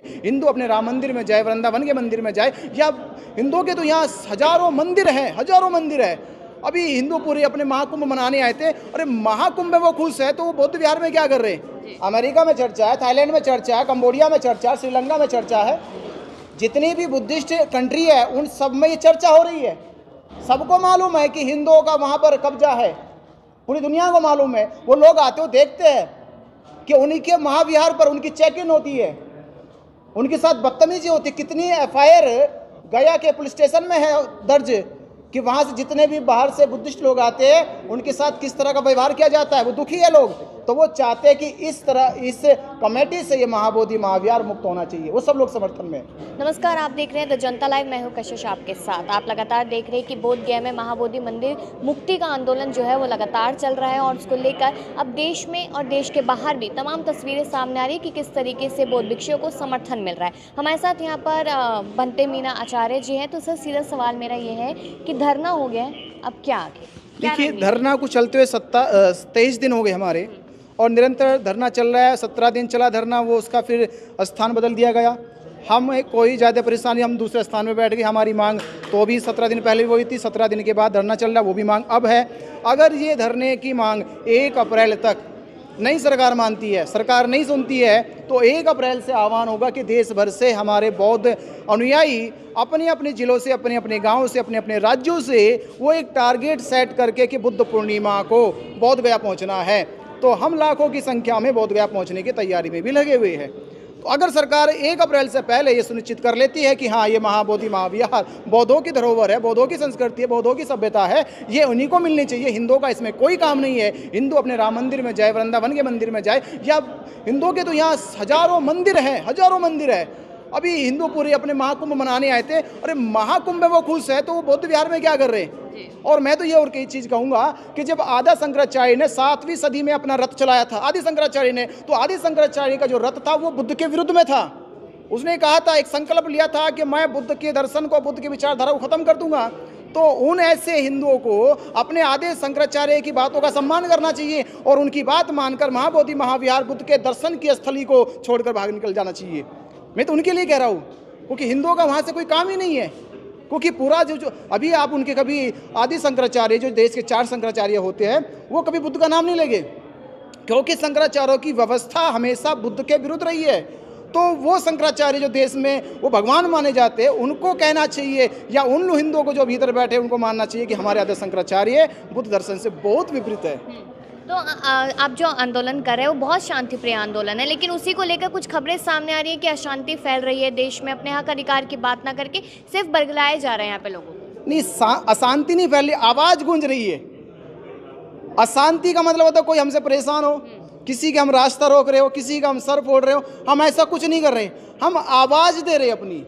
हिंदू अपने राम मंदिर में जाए, वृंदावन के मंदिर में जाए, या हिंदुओं के तो यहाँ हजारों मंदिर हैं, हजारों मंदिर है। अभी हिंदू पूरे अपने महाकुंभ मनाने आए थे, अरे महाकुंभ में वो खुश है तो वो बौद्ध विहार में क्या कर रहे हैं? अमेरिका में चर्चा है, थाईलैंड में चर्चा है, कंबोडिया में चर्चा है, श्रीलंका में चर्चा है, जितनी भी बुद्धिस्ट कंट्री है उन सब में ये चर्चा हो रही है। सबको मालूम है कि हिंदुओं का वहाँ पर कब्जा है, पूरी दुनिया को मालूम है। वो लोग आते हो देखते हैं कि उन्हीं के महाविहार पर उनकी चेक इन होती है, उनके साथ बदतमीजी होती है। कितनी एफआईआर गया के पुलिस स्टेशन में है दर्ज कि वहाँ से जितने भी बाहर से बुद्धिस्ट लोग आते हैं उनके साथ किस तरह का व्यवहार किया जाता है। वो दुखी है लोग, तो वो चाहते हैं कि इस तरह इस कमेटी से ये महाबोधि महाविहार मुक्त होना चाहिए। वो सब लोग समर्थन में। नमस्कार, आप देख रहे हैं द जनता लाइव। मैं हूं कशिश आपके साथ। आप लगातार देख रहे हैं कि बोध गया में महाबोधि मंदिर मुक्ति का आंदोलन जो है वो लगातार चल रहा है और उसको लेकर अब देश में और देश के बाहर भी तमाम तस्वीरें सामने आ रही है कि किस तरीके से बौद्ध भिक्षुओं को समर्थन मिल रहा है। हमारे साथ यहाँ पर बनते मीना आचार्य जी हैं। तो सर, सीधा सवाल मेरा ये है कि धरना हो गया है, अब क्या आगे? देखिए, धरना को चलते हुए 23 दिन हो गए हमारे, और निरंतर धरना चल रहा है। 17 दिन चला धरना, वो उसका फिर स्थान बदल दिया गया। हम कोई ज़्यादा परेशानी, हम दूसरे स्थान में बैठ गए। हमारी मांग तो भी 17 दिन पहले वही थी, 17 दिन के बाद धरना चल रहा, वो भी मांग अब है। अगर ये धरने की मांग 1 अप्रैल तक नहीं सरकार मानती है, सरकार नहीं सुनती है, तो 1 अप्रैल से आह्वान होगा कि देश भर से हमारे बौद्ध अनुयायी अपने अपने जिलों से, अपने अपने गाँव से, अपने अपने राज्यों से वो एक टारगेट सेट करके कि बुद्ध पूर्णिमा को बोध गया पहुँचना है। तो हम लाखों की संख्या में बोध गया पहुंचने की तैयारी में भी लगे हुए हैं। तो अगर सरकार 1 अप्रैल से पहले ये सुनिश्चित कर लेती है कि हाँ, ये महाबोधि महाविहार बौद्धों की धरोहर है, बौद्धों की संस्कृति है, बौद्धों की सभ्यता है, ये उन्हीं को मिलनी चाहिए, हिंदुओं का इसमें कोई काम नहीं है। हिंदू अपने राम मंदिर में जाए, वृंदावन के मंदिर में जाए, या हिंदुओं के तो यहाँ हजारों मंदिर हैं, हजारों मंदिर है। अभी हिंदू पूरे अपने महाकुंभ मनाने आए थे, अरे महाकुंभ में वो खुश है तो वो बौद्ध विहार में क्या कर रहे हैं? और मैं तो ये और कई चीज़ कहूँगा कि जब आदि शंकराचार्य ने 7वीं सदी में अपना रथ चलाया था, आदि शंकराचार्य ने, तो आदि शंकराचार्य का जो रथ था वो बुद्ध के विरुद्ध में था। उसने कहा था, एक संकल्प लिया था कि मैं बुद्ध के दर्शन को, बुद्ध की विचारधारा को खत्म कर दूंगा। तो उन ऐसे हिंदुओं को अपने आदि शंकराचार्य की बातों का सम्मान करना चाहिए और उनकी बात मानकर महाबोधि महाविहार बुद्ध के दर्शन की स्थली को छोड़कर भाग निकल जाना चाहिए। मैं तो उनके लिए कह रहा हूँ, क्योंकि हिंदुओं का वहाँ से कोई काम ही नहीं है। क्योंकि पूरा जो अभी आप उनके कभी आदि शंकराचार्य, जो देश के 4 शंकराचार्य होते हैं, वो कभी बुद्ध का नाम नहीं लेंगे, क्योंकि शंकराचार्यों की व्यवस्था हमेशा बुद्ध के विरुद्ध रही है। तो वो शंकराचार्य जो देश में वो भगवान माने जाते हैं, उनको कहना चाहिए, या उन हिंदुओं को जो भीतर बैठे उनको मानना चाहिए कि हमारे आदि शंकराचार्य बुद्ध दर्शन से बहुत विपरीत है। तो आप जो आंदोलन कर रहे हैं वो बहुत शांतिप्रिय आंदोलन है, लेकिन उसी को लेकर कुछ खबरें सामने आ रही है कि अशांति फैल रही है देश में, अपने हक अधिकार की बात ना करके सिर्फ बरगलाए जा रहे हैं यहाँ पे लोगों को। नहीं, अशांति नहीं फैल रही, आवाज़ गूंज रही है। अशांति का मतलब होता है कोई हमसे परेशान हो, किसी के हम रास्ता रोक रहे हो, किसी का हम सर फोड़ रहे हो। हम ऐसा कुछ नहीं कर रहे, हम आवाज़ दे रहे अपनी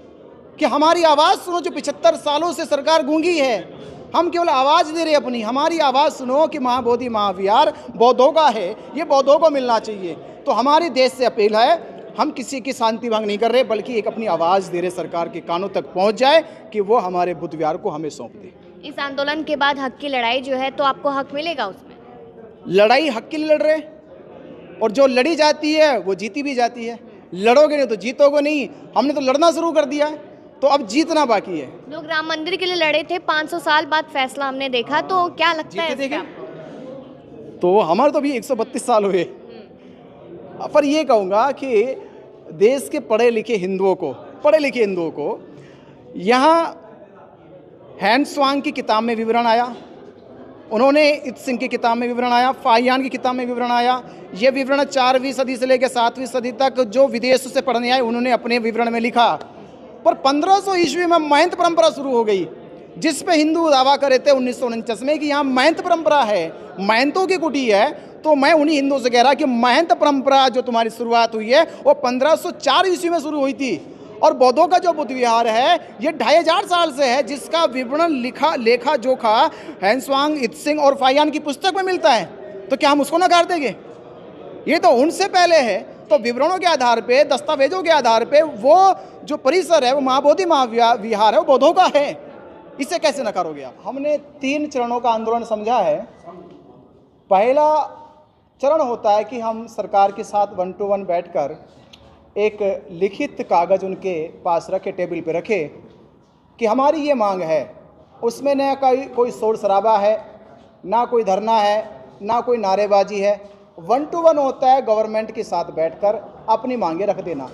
कि हमारी आवाज़ सुनो। जो 75 सालों से सरकार गूंगी है, हम केवल आवाज़ दे रहे अपनी, हमारी आवाज़ सुनो कि महाबोधि महाविहार बौद्धों का है, ये बौद्धों को मिलना चाहिए। तो हमारी देश से अपील है, हम किसी की शांति भंग नहीं कर रहे, बल्कि एक अपनी आवाज़ दे रहे सरकार के कानों तक पहुंच जाए कि वो हमारे बुद्ध विहार को हमें सौंप दे। इस आंदोलन के बाद हक की लड़ाई जो है, तो आपको हक मिलेगा उसमें? लड़ाई हक के लिए लड़ रहे, और जो लड़ी जाती है वो जीती भी जाती है। लड़ोगे नहीं तो जीतोगे नहीं। हमने तो लड़ना शुरू कर दिया है, तो अब जीतना बाकी है। लोग राम मंदिर के लिए लड़े थे, 500 साल बाद फैसला हमने देखा, तो क्या लगता है इसका आपको? तो हमारे तो भी 132 साल हुए। पर ये कहूँगा कि देश के पढ़े लिखे हिंदुओं को यहाँ हैंड स्वांग की किताब में विवरण आया, उन्होंने इत सिंह की किताब में विवरण आया, फाहियान की किताब में विवरण आया। ये विवरण 4वीं सदी से लेकर 7वीं सदी तक जो विदेशों से पढ़ने आए उन्होंने अपने विवरण में लिखा। पर 1500 ईस्वी में महंत परंपरा शुरू हो गई, जिस पे हिंदू दावा करे थे 1949 में कि यहाँ महंत परंपरा है, महंतों की कुटी है। तो मैं उन्हीं हिंदुओं से कह रहा कि महंत परंपरा जो तुम्हारी शुरुआत हुई है वो 1504 ईस्वी में शुरू हुई थी, और बौद्धों का जो बुद्ध विहार है ये 2500 साल से है, जिसका विवरण लेखा जोखा हैंसवांग, इत्सिंग और फाहियान की पुस्तक में मिलता है। तो क्या हम उसको नकार देंगे? ये तो उनसे पहले है। तो विवरणों के आधार पे, दस्तावेजों के आधार पे वो जो परिसर है वो महाबोधि महाविहार है, वो बौद्धों का है। इसे कैसे नकारोगे आप? हमने 3 चरणों का आंदोलन समझा है। पहला चरण होता है कि हम सरकार के साथ 1 to 1 बैठकर एक लिखित कागज़ उनके पास रखे, टेबल पे रखे कि हमारी ये मांग है। उसमें न कोई शोर शराबा है, ना कोई धरना है, ना कोई नारेबाजी है। 1 to 1 होता है गवर्नमेंट के साथ बैठकर अपनी मांगे रख देना।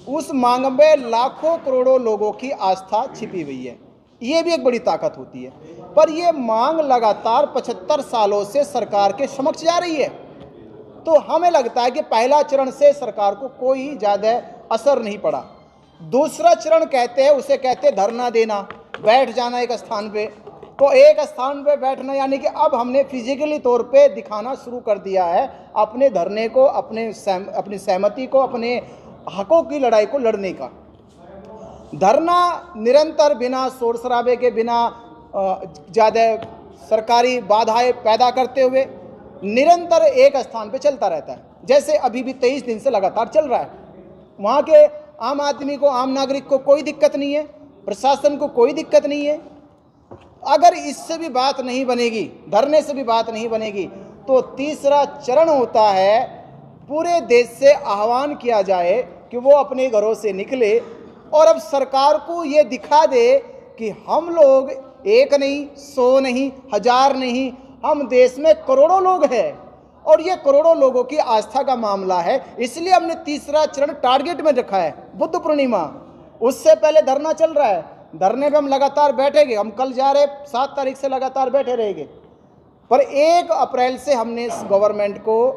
उस मांग में लाखों करोड़ों लोगों की आस्था छिपी हुई है, ये भी एक बड़ी ताकत होती है। पर ये मांग लगातार 75 सालों से सरकार के समक्ष जा रही है, तो हमें लगता है कि पहला चरण से सरकार को कोई ज़्यादा असर नहीं पड़ा। दूसरा चरण कहते हैं, उसे कहते हैं धरना देना, बैठ जाना एक स्थान पे। तो एक स्थान पे बैठना यानी कि अब हमने फिजिकली तौर पे दिखाना शुरू कर दिया है अपने धरने को, अपनी सहमति को, अपने हकों की लड़ाई को लड़ने का। धरना निरंतर बिना शोर शराबे के, बिना ज़्यादा सरकारी बाधाएं पैदा करते हुए निरंतर एक स्थान पे चलता रहता है। जैसे अभी भी 23 दिन से लगातार चल रहा है। वहाँ के आम आदमी को, आम नागरिक को कोई दिक्कत नहीं है, प्रशासन को कोई दिक्कत नहीं है। अगर इससे भी बात नहीं बनेगी, धरने से भी बात नहीं बनेगी, तो तीसरा चरण होता है पूरे देश से आह्वान किया जाए कि वो अपने घरों से निकले और अब सरकार को ये दिखा दे कि हम लोग एक नहीं, 100 नहीं, 1000 नहीं, हम देश में करोड़ों लोग हैं और ये करोड़ों लोगों की आस्था का मामला है। इसलिए हमने तीसरा चरण टारगेट में रखा है, बुद्ध पूर्णिमा। उससे पहले धरना चल रहा है, धरने पे हम लगातार बैठेंगे। हम कल जा रहे 7 तारीख से लगातार बैठे रहेंगे। पर 1 अप्रैल से हमने इस गवर्नमेंट को,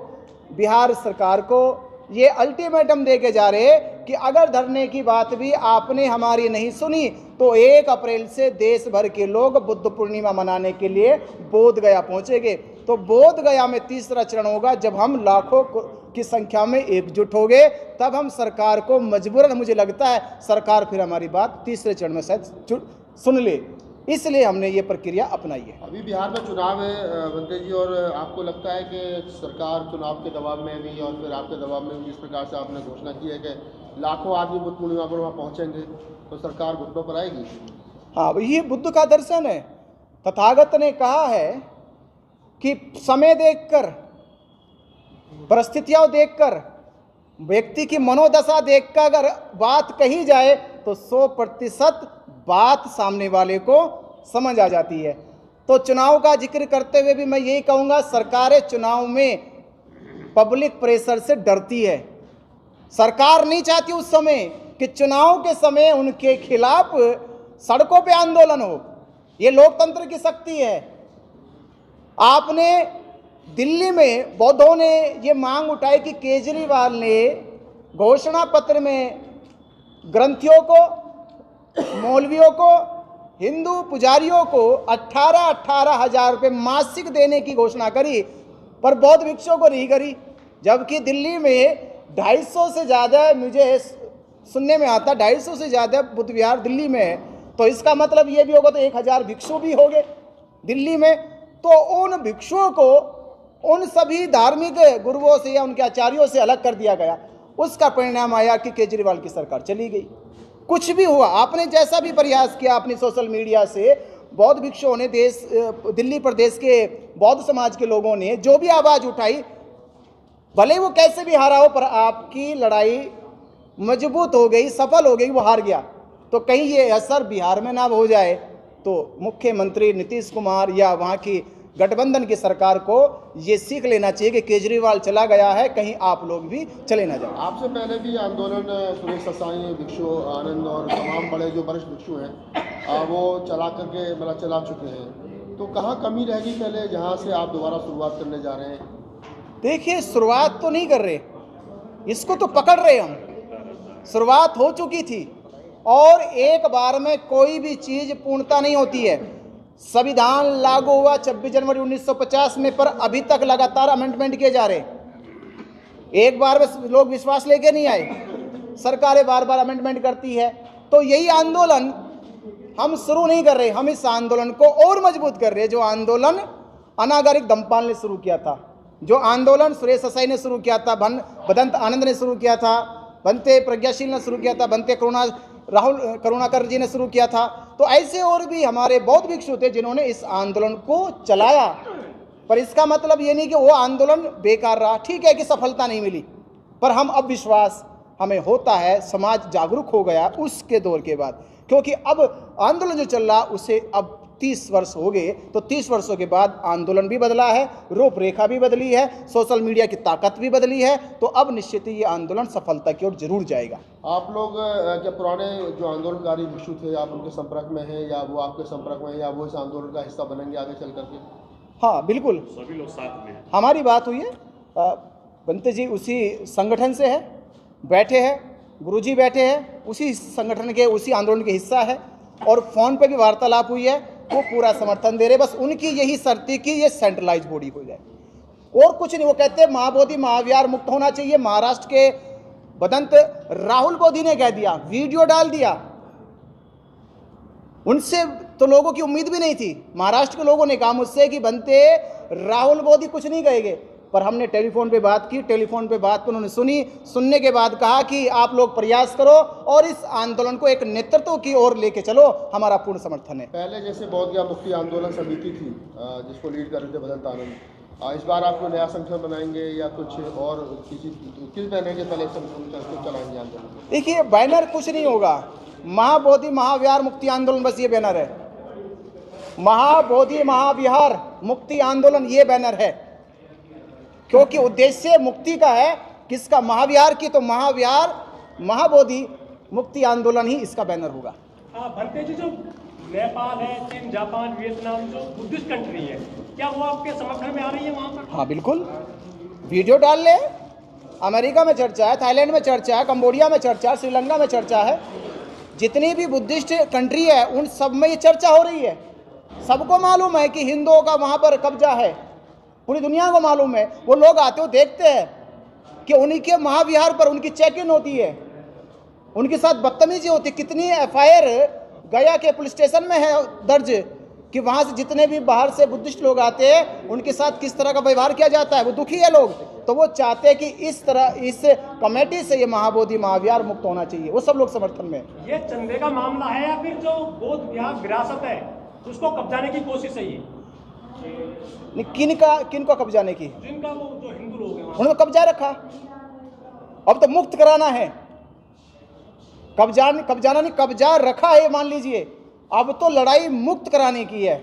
बिहार सरकार को ये अल्टीमेटम दे के जा रहे कि अगर धरने की बात भी आपने हमारी नहीं सुनी तो 1 अप्रैल से देश भर के लोग बुद्ध पूर्णिमा मनाने के लिए बोध गया पहुंचेंगे। तो बोध गया में तीसरा चरण होगा, जब हम लाखों की संख्या में एकजुट हो गए तब हम सरकार को मजबूरन, मुझे लगता है सरकार फिर हमारी बात तीसरे चरण में शायद सुन ले, इसलिए हमने ये प्रक्रिया अपनाई है। अभी बिहार में चुनाव है मंत्री जी, और आपको लगता है कि सरकार चुनाव के दबाव में भी और फिर आपके दबाव में, जिस प्रकार से आपने घोषणा की है कि लाखों आदमी बुद्ध पूर्णिमा पर वहाँ पहुँचेंगे, तो सरकार घुटनों पर आएगी? हाँ, ये बुद्ध का दर्शन है। तथागत ने कहा है कि समय देखकर, परिस्थितियां देखकर, व्यक्ति की मनोदशा देखकर अगर बात कही जाए तो 100% बात सामने वाले को समझ आ जाती है। तो चुनाव का जिक्र करते हुए भी मैं यही कहूँगा, सरकारें चुनाव में पब्लिक प्रेशर से डरती है। सरकार नहीं चाहती उस समय कि चुनाव के समय उनके खिलाफ सड़कों पे आंदोलन हो। ये लोकतंत्र की शक्ति है। आपने दिल्ली में बौद्धों ने ये मांग उठाई कि केजरीवाल ने घोषणा पत्र में ग्रंथियों को, मौलवियों को, हिंदू पुजारियों को 18-18 हज़ार रुपये मासिक देने की घोषणा करी, पर बौद्ध भिक्षुओं को नहीं करी। जबकि दिल्ली में 250 से ज़्यादा, मुझे सुनने में आता 250 से ज़्यादा बुद्ध विहार दिल्ली में है, तो इसका मतलब ये भी होगा तो 1000 भिक्षु भी हो गए दिल्ली में। तो उन भिक्षुओं को उन सभी धार्मिक गुरुओं से या उनके आचार्यों से अलग कर दिया गया। उसका परिणाम आया कि केजरीवाल की सरकार चली गई। कुछ भी हुआ, आपने जैसा भी प्रयास किया अपनी सोशल मीडिया से, बौद्ध भिक्षुओं ने, दिल्ली प्रदेश के बौद्ध समाज के लोगों ने जो भी आवाज़ उठाई, भले वो कैसे भी हारा हो, पर आपकी लड़ाई मजबूत हो गई, सफल हो गई, वो हार गया। तो कहीं ये असर बिहार में ना हो जाए, तो मुख्यमंत्री नीतीश कुमार या वहाँ की गठबंधन की सरकार को ये सीख लेना चाहिए कि केजरीवाल चला गया है, कहीं आप लोग भी चले ना जाओ। आपसे पहले भी आंदोलन सुरेश ससाई, भिक्षु आनंद और तमाम बड़े जो वरिष्ठ भिक्षु हैं वो चला चुके हैं। तो कहाँ कमी रहेगी पहले, जहाँ से आप दोबारा शुरुआत करने जा रहे हैं? देखिए, शुरुआत तो नहीं कर रहे, इसको तो पकड़ रहे हम। शुरुआत हो चुकी थी और एक बार में कोई भी चीज़ पूर्णता नहीं होती है। संविधान लागू हुआ 26 जनवरी 1950 में, पर अभी तक लगातार अमेंडमेंट किए जा रहे। एक बार में लोग विश्वास लेके नहीं आए, सरकारें बार बार अमेंडमेंट करती है। तो यही आंदोलन हम शुरू नहीं कर रहे, हम इस आंदोलन को और मजबूत कर रहे हैं। जो आंदोलन अनागरिक धम्मपाल ने शुरू किया था, जो आंदोलन सुरेश ससाई ने शुरू किया था, भदंत आनंद ने शुरू किया था, बनते प्रज्ञाशील ने शुरू किया था, बनते राहुल करुणाकर जी ने शुरू किया था, तो ऐसे और भी हमारे बौद्ध भिक्षु थे जिन्होंने इस आंदोलन को चलाया। पर इसका मतलब ये नहीं कि वो आंदोलन बेकार रहा। ठीक है कि सफलता नहीं मिली, पर हम अब विश्वास हमें होता है, समाज जागरूक हो गया उसके दौर के बाद, क्योंकि अब आंदोलन जो चल रहा उसे अब 30 वर्ष हो गए, तो 30 वर्षों के बाद आंदोलन भी बदला है, रूपरेखा भी बदली है, सोशल मीडिया की ताकत भी बदली है, तो अब निश्चित ही ये आंदोलन सफलता की ओर जरूर जाएगा। आप लोग क्या पुराने जो आंदोलनकारी भिक्षु थे, आप उनके संपर्क में हैं या वो आपके संपर्क में हैं या वो इस आंदोलन का हिस्सा बनेंगे आगे चल करके? हाँ बिल्कुल, सभी लोग साथ में हैं। हमारी बात हुई है, बंते जी उसी संगठन से है, बैठे हैं, गुरुजी बैठे हैं, उसी संगठन के उसी आंदोलन के हिस्सा है, और फ़ोन पे भी वार्तालाप हुई है, वो पूरा समर्थन दे रहे। बस उनकी यही शर्त थी कि ये सेंट्रलाइज बॉडी हो जाए, और कुछ नहीं। वो कहते हैं महाबोधि महाविहार मुक्त होना चाहिए। महाराष्ट्र के बदंत राहुल बोधी ने कह दिया, वीडियो डाल दिया, उनसे तो लोगों की उम्मीद भी नहीं थी। महाराष्ट्र के लोगों ने कहा मुझसे कि बनते राहुल बोधी कुछ नहीं कहेंगे, पर हमने टेलीफोन पे बात की, टेलीफोन पे बात उन्होंने सुनी, सुनने के बाद कहा कि आप लोग प्रयास करो और इस आंदोलन को एक नेतृत्व की ओर लेके चलो, हमारा पूर्ण समर्थन है। पहले जैसे बोध गया मुक्ति आंदोलन समिति थी जिसको लीड कर रहे थे बदंत आनंद, इस बार आपको नया संगठन बनाएंगे या कुछ और किस बैनर के तले चलाएंगे आंदोलन? देखिए बैनर कुछ नहीं होगा, महाबोधि महाविहार मुक्ति आंदोलन, बस ये बैनर है। महाबोधि महाविहार मुक्ति आंदोलन ये बैनर है, क्योंकि उद्देश्य मुक्ति का है। किसका? महाविहार की। तो महाविहार महाबोधि मुक्ति आंदोलन ही इसका बैनर होगा। भंते जी, जो नेपाल है, चीन, जापान, वियतनाम जो बुद्धिस्ट कंट्री है, क्या वो आपके समर्थन में आ रही है वहाँ पर? हाँ बिल्कुल, वीडियो डाल ले। अमेरिका में चर्चा है, थाईलैंड में चर्चा है, कंबोडिया में चर्चा है, श्रीलंका में चर्चा है, जितनी भी बुद्धिस्ट कंट्री है उन सब में ये चर्चा हो रही है। सबको मालूम है कि हिंदुओं का वहाँ पर कब्जा है, पूरी दुनिया को मालूम है। वो लोग आते हो देखते हैं कि उन्हीं के महाविहार पर उनकी चेक इन होती है, उनके साथ बदतमीजी होती है। कितनी एफआईआर गया के पुलिस स्टेशन में है दर्ज कि वहाँ से जितने भी बाहर से बुद्धिस्ट लोग आते हैं उनके साथ किस तरह का व्यवहार किया जाता है। वो दुखी है लोग, तो वो चाहते हैं कि इस तरह इस कमेटी से ये महाबोधि महाविहार मुक्त होना चाहिए। वो सब लोग समर्थन में। ये चंदे का मामला है या फिर जो बौद्ध विहार विरासत है उसको कब्जाने की कोशिश है? ये किन को कब्जाने की? जिनका वो जो हिंदू लोग हैं उन्होंने कब्जा रखा, अब तो मुक्त कराना है। कब्जाना नहीं, कब्जा रखा है मान लीजिए, अब तो लड़ाई मुक्त कराने की है।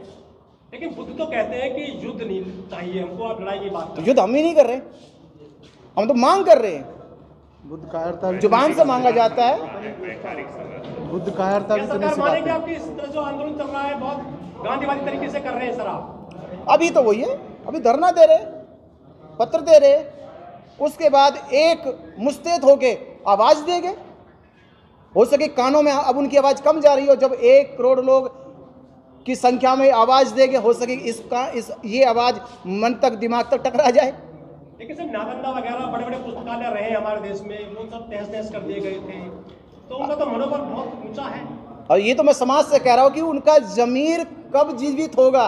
लेकिन बुद्ध तो कहते हैं कि युद्ध नहीं चाहिए हमको, आप लड़ाई की बात तो युद्ध हम ही नहीं कर रहे, हम तो मांग कर रहे हैं। बुद्ध कायरता जुबान से मांगा जाता है, बुद्ध कायरता भी तो नहीं सरकार मानेगी सिखाते। आपकी इस तरह जो आंदोलन चल रहा है बहुत गांधीवादी तरीके से कर रहे हैं सर आप? अभी तो वही है, अभी धरना दे रहे, पत्र दे रहे, उसके बाद एक मुस्तैद होके आवाज देंगे। हो सके कानों में अब उनकी आवाज कम जा रही हो, जब 1 करोड़ लोग की संख्या में आवाज देंगे, हो सके ये आवाज मन तक दिमाग तक टकरा जाए। लेकिन सर नालंदा वगैरह बड़े बड़े पुस्तकालय रहे हमारे देश में, वो सब तहस नहस कर दिए गए थे, तो उनका तो मनोबल बहुत ऊंचा है। और ये तो मैं समाज से कह रहा हूँ कि उनका जमीर कब जीवित होगा।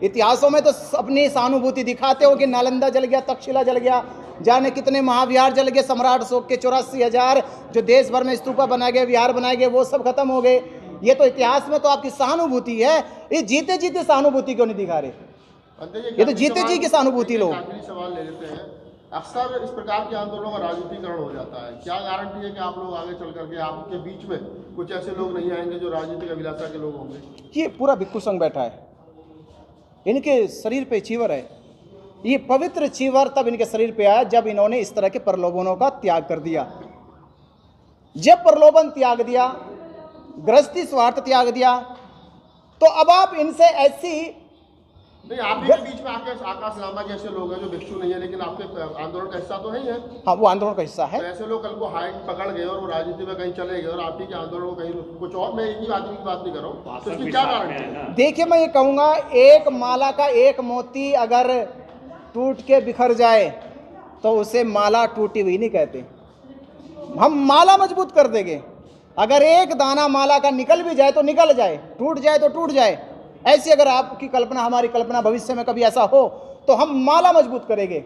इतिहासों में तो अपनी सहानुभूति दिखाते हो कि नालंदा जल गया, तक्षशिला जल गया, जाने कितने महाविहार जल गए, सम्राट अशोक के 84,000 जो देश भर में स्तूपा बनाए गए, विहार बनाए गए, वो सब खत्म हो गए। ये तो इतिहास में तो आपकी सहानुभूति है, ये जीते जीते सहानुभूति क्यों नहीं दिखा रहे? ये तो जीते जी की सहानुभूति लोग। आखिरी सवाल ले लेते हैं। अक्सर इस प्रकार के आंदोलनों का राजनीतिकरण हो जाता है, क्या गारंटी है कि आप लोग आगे चल करके आपके बीच में कुछ ऐसे लोग नहीं आएंगे जो राजनीतिक अभिलाषा के लोग होंगे? ये पूरा भिक्षु संघ बैठा है, इनके शरीर पे चीवर है। ये पवित्र चीवर तब इनके शरीर पे आया जब इन्होंने इस तरह के प्रलोभनों का त्याग कर दिया। जब प्रलोभन त्याग दिया, गृहस्थी स्वार्थ त्याग दिया, तो अब आप इनसे ऐसी नहीं, आप ही के बीच में आकाश लांबा जैसे लोग हैं जो भिक्षु नहीं है लेकिन आपके आंदोलन का हिस्सा तो है ही है। हाँ, वो आंदोलन का हिस्सा है। तो ऐसे लोग कल को हाइट पकड़ गए और वो राजनीति में कहीं चले गए और आप ही के आंदोलन को कहीं कुछ और, मैं एक ही आदमी की बात नहीं कर रहा हूँ, तो इसकी क्या गारंटी है? देखिए, मैं ये कहूँगा, एक माला का एक मोती अगर टूट के बिखर जाए तो उसे माला टूटी हुई नहीं कहते। हम माला मजबूत कर देंगे। अगर एक दाना माला का निकल भी जाए तो निकल जाए, टूट जाए तो टूट जाए। ऐसी अगर आपकी कल्पना, हमारी कल्पना भविष्य में कभी ऐसा हो तो हम माला मजबूत करेंगे।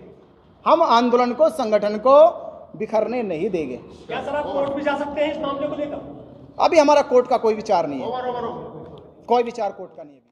हम आंदोलन को, संगठन को बिखरने नहीं देंगे। क्या सर आप कोर्ट भी जा सकते हैं इस मामले को लेकर? अभी हमारा कोर्ट का कोई विचार नहीं है, ओवर कोई विचार कोर्ट का नहीं है।